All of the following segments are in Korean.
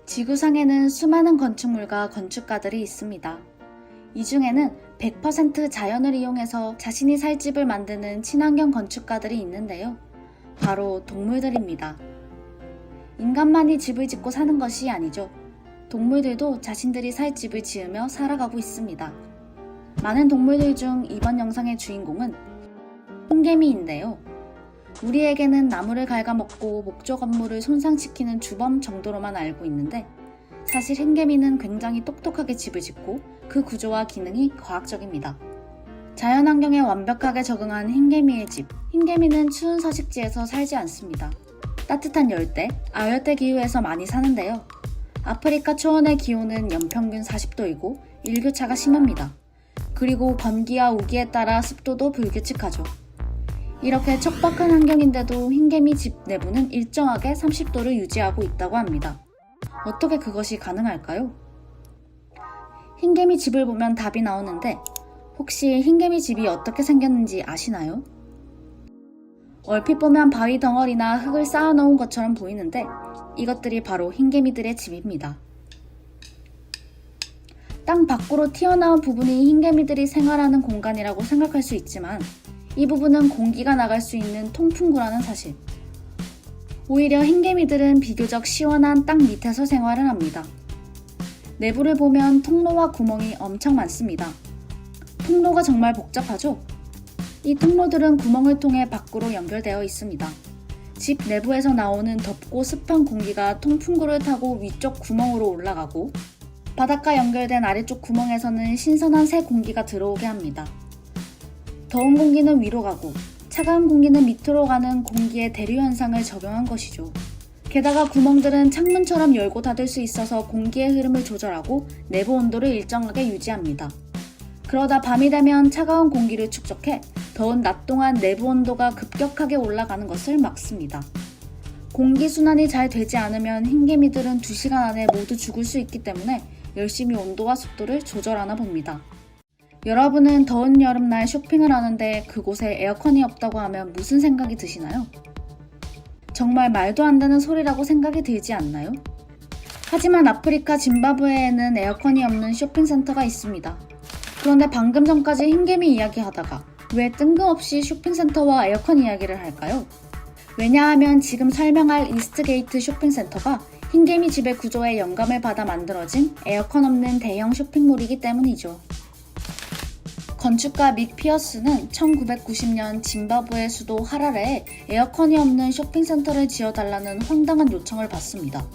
지구상에는 수많은 건축물과 건축가들이 있습니다. 이 중에는 100% 자연을 이용해서 자신이 살 집을 만드는 친환경 건축가들이 있는데요. 바로 동물들입니다. 인간만이 집을 짓고 사는 것이 아니죠. 동물들도 자신들이 살 집을 지으며 살아가고 있습니다. 많은 동물들 중 이번 영상의 주인공은 흰개미인데요. 우리에게는 나무를 갉아먹고 목조 건물을 손상시키는 주범 정도로만 알고 있는데 사실 흰개미는 굉장히 똑똑하게 집을 짓고 그 구조와 기능이 과학적입니다. 자연환경에 완벽하게 적응한 흰개미의 집. 흰개미는 추운 서식지에서 살지 않습니다. 따뜻한 열대, 아열대 기후에서 많이 사는데요. 아프리카 초원의 기온은 연평균 40도이고 일교차가 심합니다. 그리고 건기와 우기에 따라 습도도 불규칙하죠. 이렇게 척박한 환경인데도 흰개미 집 내부는 일정하게 30도를 유지하고 있다고 합니다. 어떻게 그것이 가능할까요? 흰개미 집을 보면 답이 나오는데 혹시 흰개미 집이 어떻게 생겼는지 아시나요? 얼핏 보면 바위 덩어리나 흙을 쌓아놓은 것처럼 보이는데 이것들이 바로 흰개미들의 집입니다. 땅 밖으로 튀어나온 부분이 흰개미들이 생활하는 공간이라고 생각할 수 있지만 이 부분은 공기가 나갈 수 있는 통풍구라는 사실. 오히려 흰개미들은 비교적 시원한 땅 밑에서 생활을 합니다. 내부를 보면 통로와 구멍이 엄청 많습니다. 통로가 정말 복잡하죠? 이 통로들은 구멍을 통해 밖으로 연결되어 있습니다. 집 내부에서 나오는 덥고 습한 공기가 통풍구를 타고 위쪽 구멍으로 올라가고 바닥과 연결된 아래쪽 구멍에서는 신선한 새 공기가 들어오게 합니다. 더운 공기는 위로 가고 차가운 공기는 밑으로 가는 공기의 대류 현상을 적용한 것이죠. 게다가 구멍들은 창문처럼 열고 닫을 수 있어서 공기의 흐름을 조절하고 내부 온도를 일정하게 유지합니다. 그러다 밤이 되면 차가운 공기를 축적해 더운 낮 동안 내부 온도가 급격하게 올라가는 것을 막습니다. 공기순환이 잘 되지 않으면 흰개미들은 2시간 안에 모두 죽을 수 있기 때문에 열심히 온도와 습도를 조절하나 봅니다. 여러분은 더운 여름날 쇼핑을 하는데 그곳에 에어컨이 없다고 하면 무슨 생각이 드시나요? 정말 말도 안 되는 소리라고 생각이 들지 않나요? 하지만 아프리카 짐바브웨에는 에어컨이 없는 쇼핑센터가 있습니다. 그런데 방금 전까지 흰개미 이야기하다가 왜 뜬금없이 쇼핑센터와 에어컨 이야기를 할까요? 왜냐하면 지금 설명할 이스트게이트 쇼핑센터가 흰개미 집의 구조에 영감을 받아 만들어진 에어컨 없는 대형 쇼핑몰이기 때문이죠. 건축가 믹 피어스는 1990년 짐바브웨 수도 하라레에 에어컨이 없는 쇼핑센터를 지어달라는 황당한 요청을 받습니다.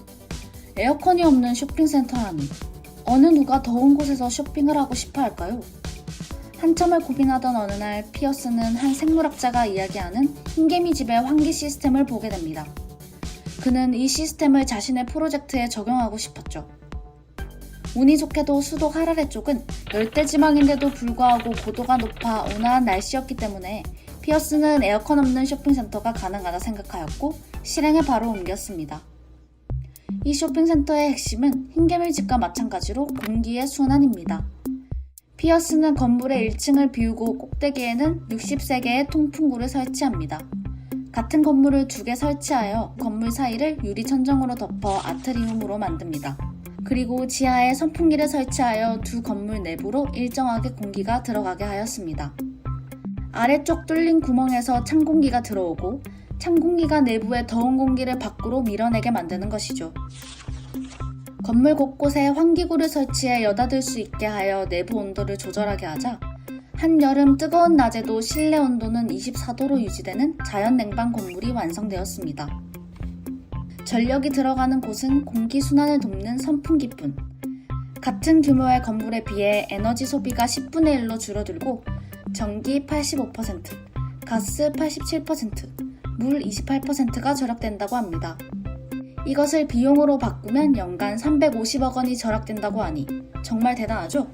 에어컨이 없는 쇼핑센터라니 어느 누가 더운 곳에서 쇼핑을 하고 싶어 할까요? 한참을 고민하던 어느 날 피어스는 한 생물학자가 이야기하는 흰개미 집의 환기 시스템을 보게 됩니다. 그는 이 시스템을 자신의 프로젝트에 적용하고 싶었죠. 운이 좋게도 수도 하라레 쪽은 열대지방인데도 불구하고 고도가 높아 온화한 날씨였기 때문에 피어스는 에어컨 없는 쇼핑센터가 가능하다 생각하였고 실행에 바로 옮겼습니다. 이 쇼핑센터의 핵심은 흰개미 집과 마찬가지로 공기의 순환입니다. 피어스는 건물의 1층을 비우고 꼭대기에는 63개의 통풍구를 설치합니다. 같은 건물을 2개 설치하여 건물 사이를 유리천정으로 덮어 아트리움으로 만듭니다. 그리고 지하에 선풍기를 설치하여 두 건물 내부로 일정하게 공기가 들어가게 하였습니다. 아래쪽 뚫린 구멍에서 찬 공기가 들어오고 찬 공기가 내부의 더운 공기를 밖으로 밀어내게 만드는 것이죠. 건물 곳곳에 환기구를 설치해 여닫을 수 있게 하여 내부 온도를 조절하게 하자 한여름 뜨거운 낮에도 실내 온도는 24도로 유지되는 자연 냉방 건물이 완성되었습니다. 전력이 들어가는 곳은 공기 순환을 돕는 선풍기뿐. 같은 규모의 건물에 비해 에너지 소비가 10분의 1로 줄어들고 전기 85%, 가스 87%, 물 28%가 절약된다고 합니다. 이것을 비용으로 바꾸면 연간 350억 원이 절약된다고 하니 정말 대단하죠?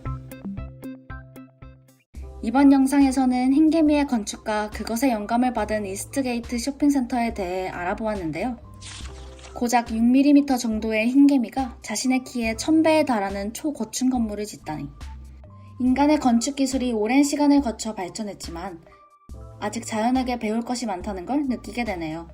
이번 영상에서는 흰개미의 건축과 그것에 영감을 받은 이스트게이트 쇼핑센터에 대해 알아보았는데요. 고작 6mm 정도의 흰개미가 자신의 키에 1000배에 달하는 초고층 건물을 짓다니. 인간의 건축 기술이 오랜 시간을 거쳐 발전했지만 아직 자연에게 배울 것이 많다는 걸 느끼게 되네요.